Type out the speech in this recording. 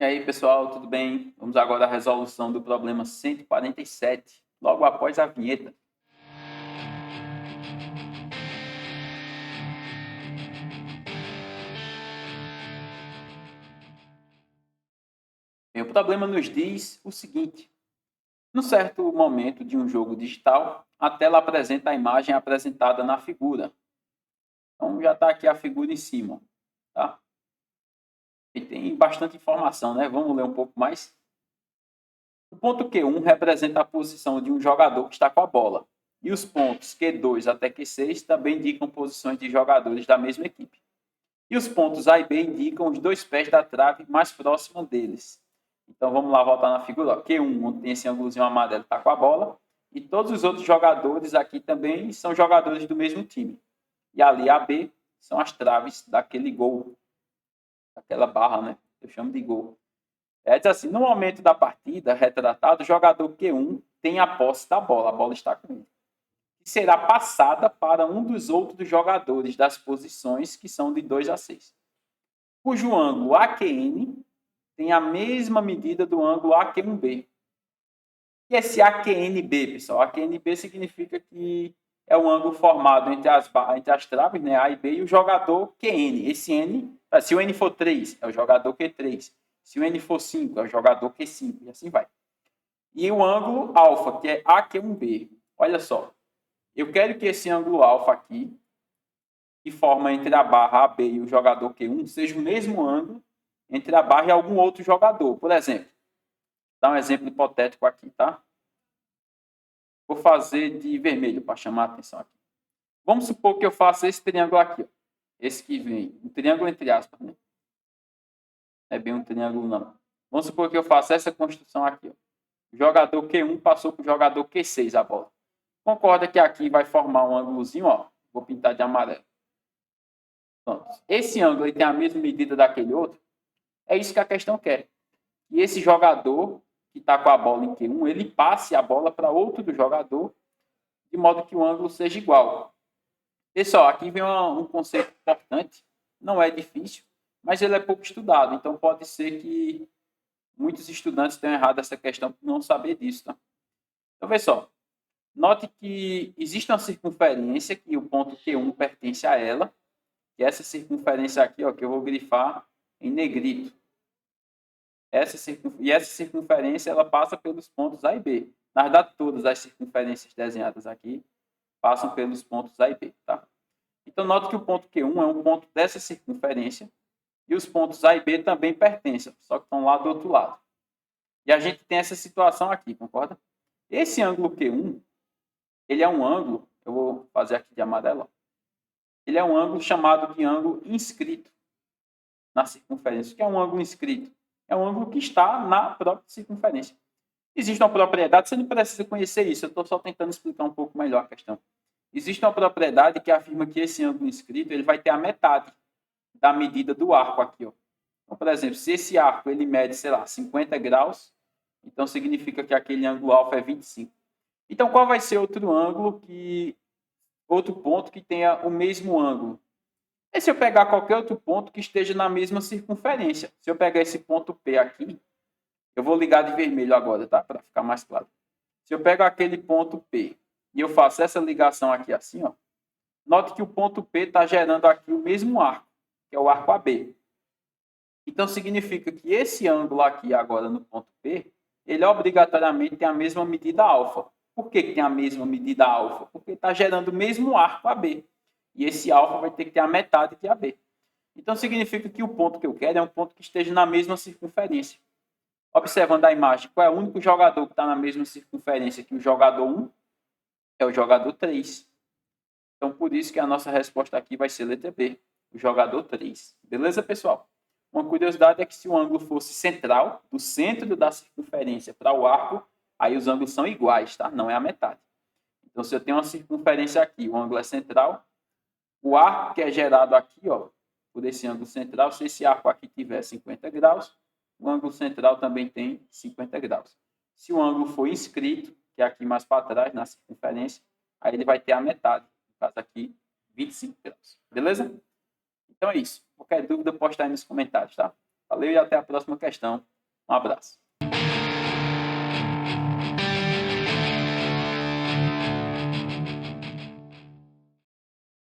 E aí, pessoal, tudo bem? Vamos agora à resolução do problema 147, logo após a vinheta. Bem, o problema nos diz o seguinte: num certo momento de um jogo digital, a tela apresenta a imagem apresentada na figura. Então, já está aqui a figura em cima, tá? E tem bastante informação, né? Vamos ler um pouco mais. O ponto Q1 representa a posição de um jogador que está com a bola. E os pontos Q2 até Q6 também indicam posições de jogadores da mesma equipe. E os pontos A e B indicam os dois pés da trave mais próximos deles. Então vamos lá voltar na figura. Q1, onde tem esse ângulozinho amarelo, está com a bola. E todos os outros jogadores aqui também são jogadores do mesmo time. E ali a B são as traves daquele gol. Daquela barra, né? Eu chamo de gol. Diz assim, no momento da partida, retratado, o jogador Q1 tem a posse da bola. A bola está com ele. E será passada para um dos outros jogadores das posições que são de 2 a 6. Cujo ângulo AQN tem a mesma medida do ângulo AQ1B. E esse AQNB, pessoal? AQNB significa que é um ângulo formado entre as traves, né, A e B, e o jogador QN. Esse N, se o N for 3, é o jogador Q3. Se o N for 5, é o jogador Q5, e assim vai. E o ângulo alfa, que é AQ1B. Olha só, eu quero que esse ângulo alfa aqui, que forma entre a barra AB e o jogador Q1, seja o mesmo ângulo entre a barra e algum outro jogador. Por exemplo, dá um exemplo hipotético aqui, tá? Vou fazer de vermelho para chamar a atenção aqui. Vamos supor que eu faça esse triângulo aqui, ó. Esse que vem, um triângulo entre aspas, né? Não é bem um triângulo, não. Vamos supor que eu faça essa construção aqui, ó. O jogador Q1 passou para o jogador Q6 a bola. Concorda que aqui vai formar um ângulozinho, ó. Vou pintar de amarelo. Pronto. Esse ângulo ele tem a mesma medida daquele outro. É isso que a questão quer. E esse jogador que está com a bola em Q1, ele passe a bola para outro do jogador, de modo que o ângulo seja igual. Pessoal, aqui vem um conceito importante. Não é difícil, mas ele é pouco estudado. Então, pode ser que muitos estudantes tenham errado essa questão por não saber disso. Tá? Então, vê só. Note que existe uma circunferência que o ponto Q1 pertence a ela. E essa circunferência aqui, ó, que eu vou grifar em negrito. Essa circunferência ela passa pelos pontos A e B. Na verdade, todas as circunferências desenhadas aqui passam pelos pontos A e B. Tá? Então, note que o ponto Q1 é um ponto dessa circunferência e os pontos A e B também pertencem, só que estão lá do outro lado. E a gente tem essa situação aqui, concorda? Esse ângulo Q1, ele é um ângulo, eu vou fazer aqui de amarelo, ele é um ângulo chamado de ângulo inscrito na circunferência. O que é um ângulo inscrito? É um ângulo que está na própria circunferência. Existe uma propriedade, você não precisa conhecer isso, eu estou só tentando explicar um pouco melhor a questão. Existe uma propriedade que afirma que esse ângulo inscrito ele vai ter a metade da medida do arco aqui. Ó. Então, por exemplo, se esse arco ele mede, sei lá, 50 graus, então significa que aquele ângulo alfa é 25. Então, qual vai ser outro ponto que tenha o mesmo ângulo? É se eu pegar qualquer outro ponto que esteja na mesma circunferência. Se eu pegar esse ponto P aqui, eu vou ligar de vermelho agora, tá? Para ficar mais claro. Se eu pego aquele ponto P e eu faço essa ligação aqui assim, ó, note que o ponto P está gerando aqui o mesmo arco, que é o arco AB. Então, significa que esse ângulo aqui agora no ponto P, ele obrigatoriamente tem a mesma medida alfa. Por que tem a mesma medida alfa? Porque está gerando o mesmo arco AB. E esse alfa vai ter que ter a metade de AB. Então, significa que o ponto que eu quero é um ponto que esteja na mesma circunferência. Observando a imagem, qual é o único jogador que está na mesma circunferência que o jogador 1? É o jogador 3. Então, por isso que a nossa resposta aqui vai ser letra B, o jogador 3. Beleza, pessoal? Uma curiosidade é que se o ângulo fosse central, do centro da circunferência para o arco, aí os ângulos são iguais, tá? Não é a metade. Então, se eu tenho uma circunferência aqui, o ângulo é central, o arco que é gerado aqui, ó, por esse ângulo central, se esse arco aqui tiver 50 graus, o ângulo central também tem 50 graus. Se o ângulo for inscrito, que é aqui mais para trás, na circunferência, aí ele vai ter a metade. No caso aqui, 25 graus. Beleza? Então é isso. Qualquer dúvida, posta aí nos comentários, tá? Valeu e até a próxima questão. Um abraço.